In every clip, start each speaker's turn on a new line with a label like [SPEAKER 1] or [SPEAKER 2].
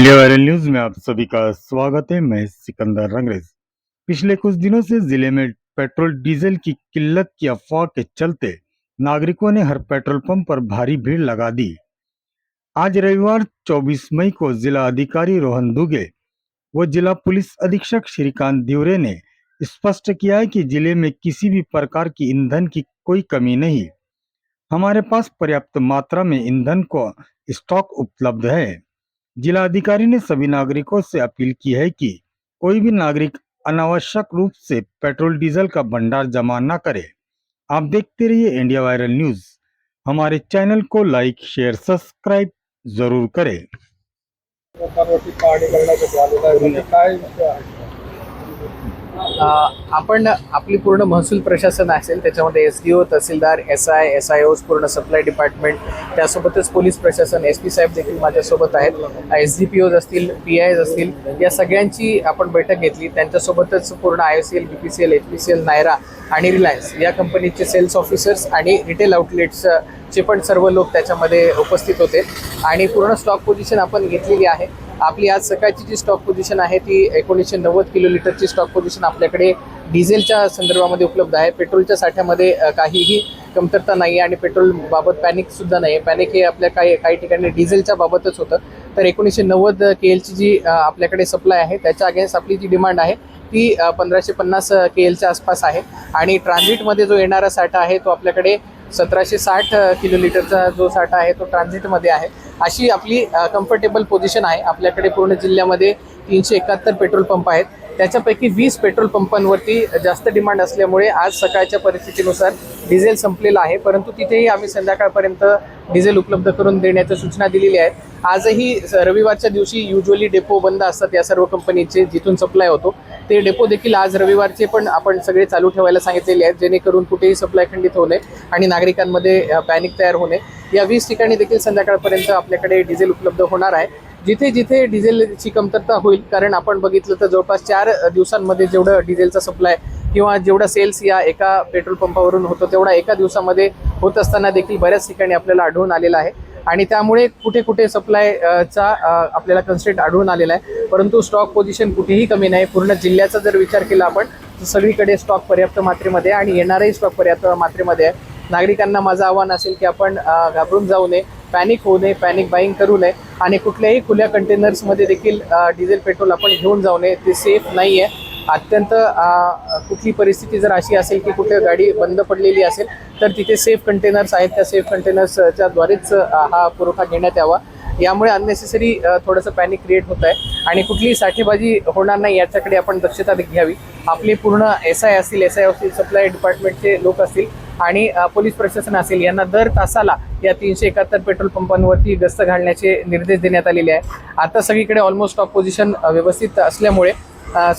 [SPEAKER 1] India viral news में आप सभी का स्वागत है। मैं सिकंदर रंगरेज। पिछले कुछ दिनों से जिले में पेट्रोल डीजल की किल्लत की अफवाह के चलते नागरिकों ने हर पेट्रोल पंप पर भारी भीड़ लगा दी। आज रविवार 24 मई को जिला अधिकारी रोहन दुगे व जिला पुलिस अधीक्षक श्रीकांत दिवरे ने स्पष्ट किया है कि जिले में किसी भी प्रकार की ईंधन की कोई कमी नहीं। हमारे पास पर्याप्त मात्रा में ईंधन को स्टॉक उपलब्ध है। जिला अधिकारी ने सभी नागरिकों से अपील की है कि कोई भी नागरिक अनावश्यक रूप से पेट्रोल डीजल का भंडार जमा न करे। आप देखते रहिए इंडिया वायरल न्यूज। हमारे चैनल को लाइक शेयर सब्सक्राइब जरूर करें।
[SPEAKER 2] आपण आपली पूर्ण महसूल प्रशासन असेल, त्याच्यामध्ये SDO, तहसीलदार, SI, SIOs, पूर्ण सप्लाय डिपार्टमेंट, त्यासोबतच पोलीस प्रशासन, SP साहेब देखील माझ्यासोबत आहेत, SDPOs असतील, PIs असतील, या सगळ्यांची आपण बैठक घेतली। त्यांच्यासोबतच पूर्ण IOCL, BPCL, HPCL, नायरा आणि रिलायन्स या कंपनीचे सेल्स ऑफिसर्स आणि रिटेल आउटलेट्सचे पण सर्व लोक त्याच्यामध्ये उपस्थित होते आणि पूर्ण स्टॉक पोझिशन आपण घेतलेली आहे। आपली आज सकाळची जी स्टॉक पोझिशन आहे ती 1990 किलो लिटरची स्टॉक पोझिशन आपल्याकडे डिझेलच्या संदर्भामध्ये उपलब्ध आहे। पेट्रोलच्या साठ्यामध्ये काहीही कमतरता नाही आणि पेट्रोल बाबत पॅनिक सुद्धा नाही। पॅनिक हे आपल्या काही ठिकाणी डिझेलच्या बाबतच होतं। तर 1990 KLची जी आपल्याकडे सप्लाय आहे त्याच्या अगेन्स्ट आपली जी डिमांड आहे ती 1550 KLच्या आसपास आहे आणि ट्रान्झिटमध्ये जो येणारा साठा आहे तो आपल्याकडे 1760 किलो लिटरचा जो साठा आहे तो ट्रान्झिटमध्ये आहे। अशी आपली कम्फर्टेबल पोझिशन आहे। आपल्याकडे पूर्ण जिल्ह्यामध्ये 371 पेट्रोल पंप आहेत, त्याच्यापैकी 20 पेट्रोल पंपांवरती जास्त डिमांड असल्यामुळे आज सकाळच्या परिस्थितीनुसार डिझेल संपलेलं आहे, परंतु तिथेही आम्ही संध्याकाळपर्यंत डिझेल उपलब्ध करून देण्याच्या सूचना दिलेल्या आहेत। आजही रविवारच्या दिवशी युजुअली डेपो बंद असतात या सर्व कंपनीचे जिथून सप्लाय होतो, ते डेपो देखील आज रविवारचे पण आपण सगळे चालू ठेवायला सांगितलेले आहेत, जेणेकरून कुठेही सप्लाय खंडित होऊ नये आणि नागरिकांमध्ये पॅनिक तयार होऊ नये। या 20 ठिकाणी देखील संध्याकाळपर्यंत आपल्याकडे डिझेल उपलब्ध होणार आहे। जिथे जिथे डिझेलची कमतरता होईल, कारण आपण बघितलं तर जवळपास 4 दिवसांमध्ये जेवढं डिझेलचा सप्लाय किंवा जेवढा सेल्स या एका पेट्रोल पंपावरून होतो तेवढा एका दिवसामध्ये होत असताना देखील बऱ्याच ठिकाणी आपल्याला आढळून आलेला आहे आणि त्यामुळे कुठे कुठे सप्लायचा आपल्याला कन्स्ट्रेंट आढळून आलेला आहे, परंतु स्टॉक पोझिशन कुठेही कमी नाही। पूर्ण जिल्ह्याचा जर विचार केला आपण तर सगळीकडे स्टॉक पर्याप्त मात्रेमध्ये आणि येणारही स्टॉक पर्याप्त मात्रेमध्ये आहे। नागरिकांना माझं आव्हान असेल की आपण घाबरून जाऊ नये, पॅनिक होऊ नये, पॅनिक बाईंग करू नये आणि कुठल्याही खुल्या कंटेनर्समध्ये देखील डिझेल पेट्रोल आपण घेऊन जाऊ नये। ते सेफ नाही आहे। अत्यंत कुठली परिस्थिती जर अशी असेल की कुठे गाडी बंद पडलेली असेल तर तिथे सेफ कंटेनर्स आहेत, त्या सेफ कंटेनर्सच्या द्वारेच हा पुरवठा घेण्यात यावा। यामुळे अननेसेसरी थोडंसं पॅनिक क्रिएट होत आहे आणि कुठलीही साठेबाजी होणार नाही याच्याकडे आपण दक्षता घ्यावी। आपले पूर्ण SI असतील, SI असतील, सप्लाय डिपार्टमेंटचे लोक असतील आणि पोलीस प्रशासन असेल, यांना दर तासाला या 371 पेट्रोल पंपांवरती गस्त घालण्याचे निर्देश देण्यात आलेले आहे। आता सगळीकडे ऑलमोस्ट स्टॉक पोझिशन व्यवस्थित असल्यामुळे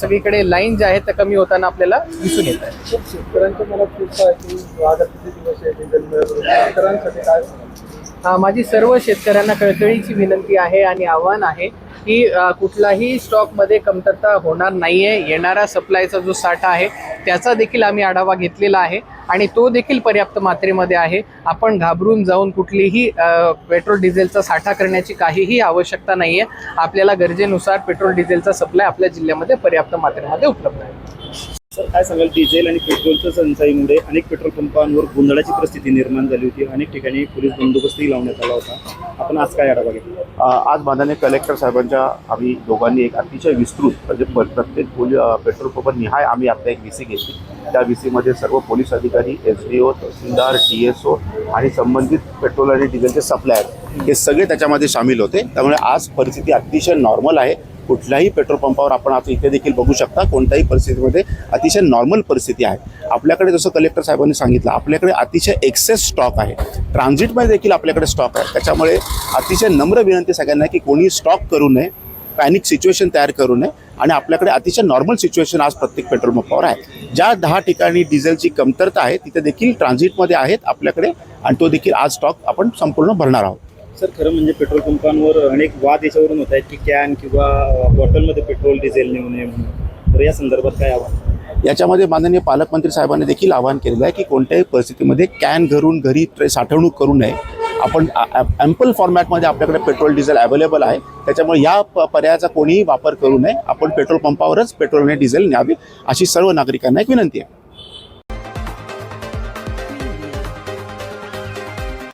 [SPEAKER 2] सगळीकडे लाईन ज्या आहेत त्या कमी होताना आपल्याला दिसून येत आहे।
[SPEAKER 3] शेतकऱ्यांचं मला खूप आहे की आज किती दिवस आहे डिझेल मिळत शेतकऱ्यांसाठी काय
[SPEAKER 2] माझी सर्व शेतकऱ्यांना कळकळीची विनंती आहे आणि आव्हान आहे की कुठलाही स्टॉकमध्ये कमतरता होणार नाही आहे। येणारा सप्लायचा जो साठा आहे त्याचा देखील आम्ही आढावा घेतलेला आहे आणि तो देखील पर्याप्त मात्रेमध्ये आहे। आपण घाबरून जाऊन कुठलीही पेट्रोल डिझेलचा साठा करण्याची काहीही आवश्यकता नाही आहे। आपल्याला गरजेनुसार पेट्रोल डिझेलचा सप्लाय आपल्या जिल्ह्यामध्ये पर्याप्त मात्रेमध्ये उपलब्ध आहे।
[SPEAKER 4] सर, काय सांगाल, डिझेल आणि पेट्रोलच्या टंचाईमुळे अनेक पेट्रोल पंपांवर गोंधळाची परिस्थिती निर्माण झाली होती, अनेक ठिकाणी पोलीस बंदोबस्तही लावण्यात आला होता। आपण आज काय आढावा घेतला?
[SPEAKER 5] आज माननीय कलेक्टर साहेबांच्या आम्ही दोघांनी एक अतिशय विस्तृत म्हणजे प्रत्येक पेट्रोल पंप निहाय आम्ही आता एक VC घेतली। त्या VCमध्ये सर्व पोलीस अधिकारी, SDO, तहसीलदार, TSO आणि संबंधित पेट्रोल आणि डिझेलचे सप्लायर हे सगळे त्याच्यामध्ये सामील होते। त्यामुळे आज परिस्थिती अतिशय नॉर्मल आहे। कुठल्याही पेट्रोल पंपावर आपण आता इथे देखील बघू शकता कोणत्याही परिस्थितीमध्ये अतिशय नॉर्मल परिस्थिती आहे। आपल्याकडे जसं कलेक्टर साहेबांनी सांगितलं आपल्याकडे अतिशय एक्सेस स्टॉक आहे, ट्रान्झिटमध्ये देखील आपल्याकडे स्टॉक आहे। त्याच्यामुळे अतिशय नम्र विनंती सगळ्यांना की कोणी स्टॉक करू नये, पॅनिक सिच्युएशन तयार करू नये आणि आपल्याकडे अतिशय नॉर्मल सिच्युएशन आज प्रत्येक पेट्रोल पंपावर आहे। ज्या 10 ठिकाणी डिझेलची कमतरता आहे तिथे देखील ट्रान्झिटमध्ये आहेत आपल्याकडे आणि तो देखील आज स्टॉक आपण संपूर्ण भरणार आहोत।
[SPEAKER 4] सर, खरं म्हणजे पेट्रोल पंपांवर अनेक वाद याच्यावरून होत आहेत की कॅन किंवा बॉटलमध्ये पेट्रोल डिझेल नेऊ नये म्हणून, तर या संदर्भात काय आव्हान?
[SPEAKER 5] याच्यामध्ये माननीय पालकमंत्री साहेबांनी देखील आवाहन केलेलं आहे की कोणत्याही परिस्थितीमध्ये कॅन घरी साठवणूक करू नये आपण ॲम्पल फॉर्मॅटमध्ये आपल्याकडे पेट्रोल डिझेल अवेलेबल आहे. त्याच्यामुळे या पर्यायाचा कोणीही वापर करू नये. आपण पेट्रोल पंपावरच पेट्रोल आणि डिझेल न्यावे अशी सर्व नागरिकांना एक विनंती आहे.